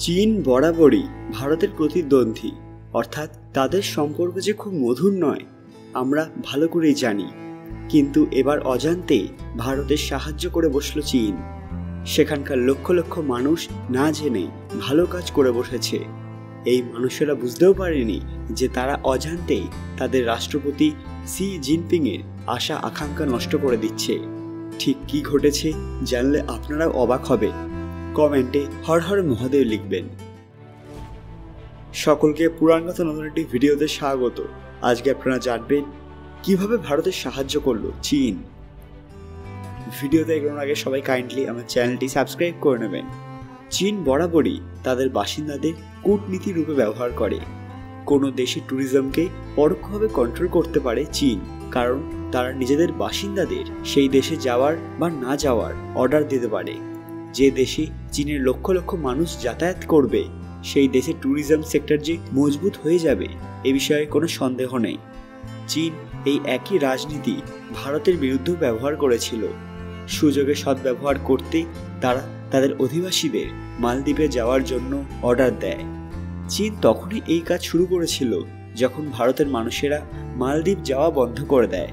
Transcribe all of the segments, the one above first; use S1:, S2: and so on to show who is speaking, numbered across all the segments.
S1: চীন বরাবরই ভারতের প্রতিদ্বন্দ্বী, অর্থাৎ তাদের সম্পর্ক যে খুব মধুর নয় আমরা ভালো করেই জানি। কিন্তু এবার অজান্তে ভারতের সাহায্য করে বসল চীন। সেখানকার লক্ষ লক্ষ মানুষ না জেনে ভালো কাজ করে বসেছে। এই মানুষেরা বুঝতেও পারেনি যে তারা অজান্তেই তাদের রাষ্ট্রপতি শি জিনপিংয়ের আশা আকাঙ্ক্ষা নষ্ট করে দিচ্ছে। ঠিক কি ঘটেছে জানলে আপনারাও অবাক হবে। কমেন্টে হর হর মহাদেব লিখবেন। সকলকে পুরাণগত নতুন একটি ভিডিওতে স্বাগত। আজকে আপনারা জানবেন কিভাবে ভারতের সাহায্য করলো চীন। ভিডিওতে এগোনোর আগে সবাই কাইন্ডলি আমার চ্যানেলটি সাবস্ক্রাইব করে নেবেন। চীন বরাবরই তাদের বাসিন্দাদের কূটনীতি রূপে ব্যবহার করে। কোনো দেশের ট্যুরিজমকে পরোক্ষভাবে কন্ট্রোল করতে পারে চীন, কারণ তারা নিজেদের বাসিন্দাদের সেই দেশে যাওয়ার বা না যাওয়ার অর্ডার দিতে পারে। যে দেশে চীনের লক্ষ লক্ষ মানুষ যাতায়াত করবে সেই দেশের ট্যুরিজম সেক্টর যে মজবুত হয়ে যাবে এ বিষয়ে কোনো সন্দেহ নেই। চীন এই একই রাজনীতি ভারতের বিরুদ্ধেও ব্যবহার করেছিল। সুযোগে সদ্ব্যবহার করতে তারা তাদের অধিবাসীদের মালদ্বীপে যাওয়ার জন্য অর্ডার দেয়। চীন তখনই এই কাজ শুরু করেছিল যখন ভারতের মানুষেরা মালদ্বীপ যাওয়া বন্ধ করে দেয়।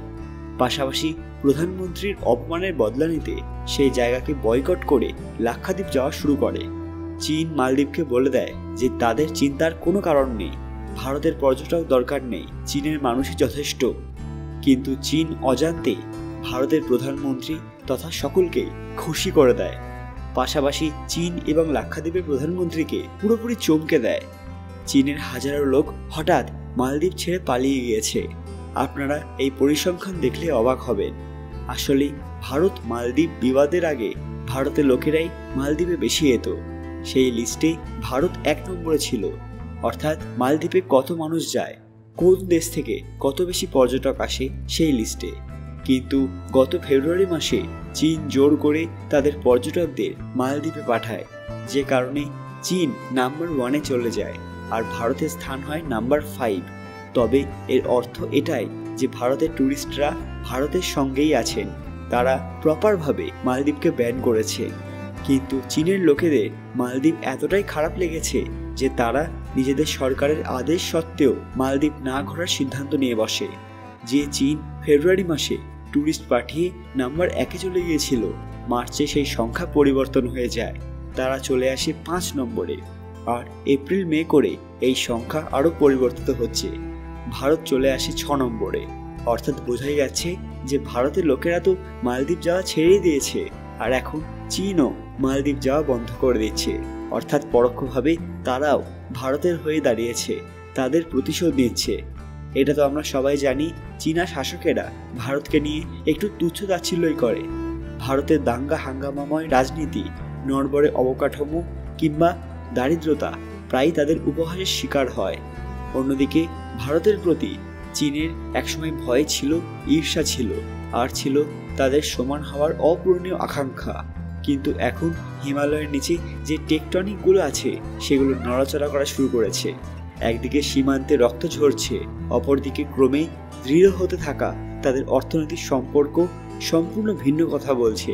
S1: পাশাপাশি প্রধানমন্ত্রীর অপমানের বদলা নিতে সেই জায়গাকে বয়কট করে লাক্ষাদ্বীপ যাওয়া শুরু করে। চীন মালদ্বীপকে বলে দেয় যে তাদের চিন্তার কোনো কারণ নেই, ভারতের পর্যটক দরকার নেই, চীনের মানুষই যথেষ্ট। কিন্তু চীন অজান্তেই ভারতের প্রধানমন্ত্রী তথা সকলকে খুশি করে দেয়। পাশাপাশি চীন এবং লাক্ষাদ্বীপের প্রধানমন্ত্রীকে পুরোপুরি চমকে দেয়। চীনের হাজারো লোক হঠাৎ মালদ্বীপ ছেড়ে পালিয়ে গিয়েছে। আপনারা এই পরিসংখ্যান দেখলে অবাক হবেন। আসলে ভারত মালদ্বীপ বিবাদের আগে ভারতের লোকেরাই মালদ্বীপে বেশি যেত। সেই লিস্টে ভারত 1 নম্বরে ছিল, অর্থাৎ মালদ্বীপে কত মানুষ যায়, কোন দেশ থেকে কত বেশি পর্যটক আসে সেই লিস্টে। কিন্তু গত ফেব্রুয়ারি মাসে চীন জোর করে তাদের পর্যটকদের মালদ্বীপে পাঠায়, যে কারণে চীন নাম্বার 1-এ চলে যায় আর ভারতের স্থান হয় নাম্বার 5। তবে এর অর্থ এটাই যে ভারতের ট্যুরিস্টরা ভারতের সঙ্গেই আছেন, তারা প্রপারভাবে মালদ্বীপকে ব্যান করেছে। কিন্তু চীনের লোকেদের মালদ্বীপ এতটাই খারাপ লেগেছে যে তারা নিজেদের সরকারের আদেশ সত্ত্বেও মালদ্বীপ না ঘোরার সিদ্ধান্ত নিয়ে বসে। যে চীন ফেব্রুয়ারি মাসে ট্যুরিস্ট পাঠিয়ে নাম্বার 1-এ চলে গিয়েছিল, মার্চে সেই সংখ্যা পরিবর্তন হয়ে যায়, তারা চলে আসে 5 নম্বরে। আর এপ্রিল মে করে এই সংখ্যা আরও পরিবর্তিত হচ্ছে, ভারত চলে আসে 6 নম্বরে। অর্থাৎ বোঝাই যাচ্ছে যে ভারতের লোকেরা তো মালদ্বীপ যাওয়া ছেড়েই দিয়েছে, আর এখন চীনও মালদ্বীপ যাওয়া বন্ধ করে দিচ্ছে। অর্থাৎ পরোক্ষভাবে তারাও ভারতের হয়ে দাঁড়িয়েছে, তাদের প্রতিশোধ নিচ্ছে। এটা তো আমরা সবাই জানি, চীনা শাসকেরা ভারতকে নিয়ে একটু তুচ্ছ তাচ্ছিল্যই করে। ভারতের দাঙ্গা হাঙ্গামাময় রাজনীতি, নড়বড়ে অবকাঠামো কিংবা দারিদ্রতা প্রায় তাদের উপহাসের শিকার হয়। অন্যদিকে ভারতের প্রতি চীনের একসময় ভয় ছিল, ঈর্ষা ছিল, আর ছিল তাদের সমান হওয়ার অপূরণীয় আকাঙ্ক্ষা। কিন্তু এখন হিমালয়ের নিচে যে টেকটনিকগুলো আছে সেগুলো নড়াচড়া করা শুরু করেছে। একদিকে সীমান্তে রক্ত ঝরছে, অপরদিকে ক্রমে দৃঢ় হতে থাকা তাদের অর্থনৈতিক সম্পর্ক সম্পূর্ণ ভিন্ন কথা বলছে,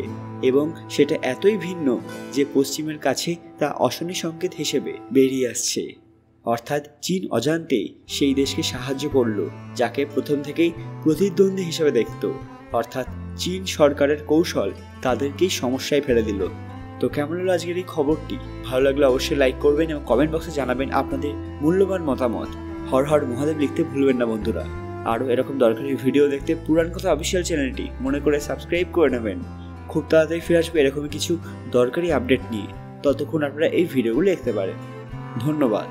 S1: এবং সেটা এতই ভিন্ন যে পশ্চিমের কাছে তা অশনি সংকেত হিসেবে বেরিয়ে আসছে। অর্থাৎ চীন অজান্তেই সেই দেশকে সাহায্য করলো যাকে প্রথম থেকেই প্রতিদ্বন্দ্বী হিসেবে দেখত। অর্থাৎ চীন সরকারের কৌশল তাদেরকেই সমস্যায় ফেলে দিল। তো কেমন হলো আজকের এই খবরটি? ভালো লাগলে অবশ্যই লাইক করবেন এবং কমেন্ট বক্সে জানাবেন আপনাদের মূল্যবান মতামত। হর হর মহাদেব লিখতে ভুলবেন না বন্ধুরা। আরও এরকম দরকারি ভিডিও দেখতে পুরাণ কথা অফিসিয়াল চ্যানেলটি মনে করে সাবস্ক্রাইব করে নেবেন। খুব তাড়াতাড়ি ফিরে আসবে এরকমই কিছু দরকারি আপডেট নিয়ে। ততক্ষণ আপনারা এই ভিডিওগুলো দেখতে পারেন। ধন্যবাদ।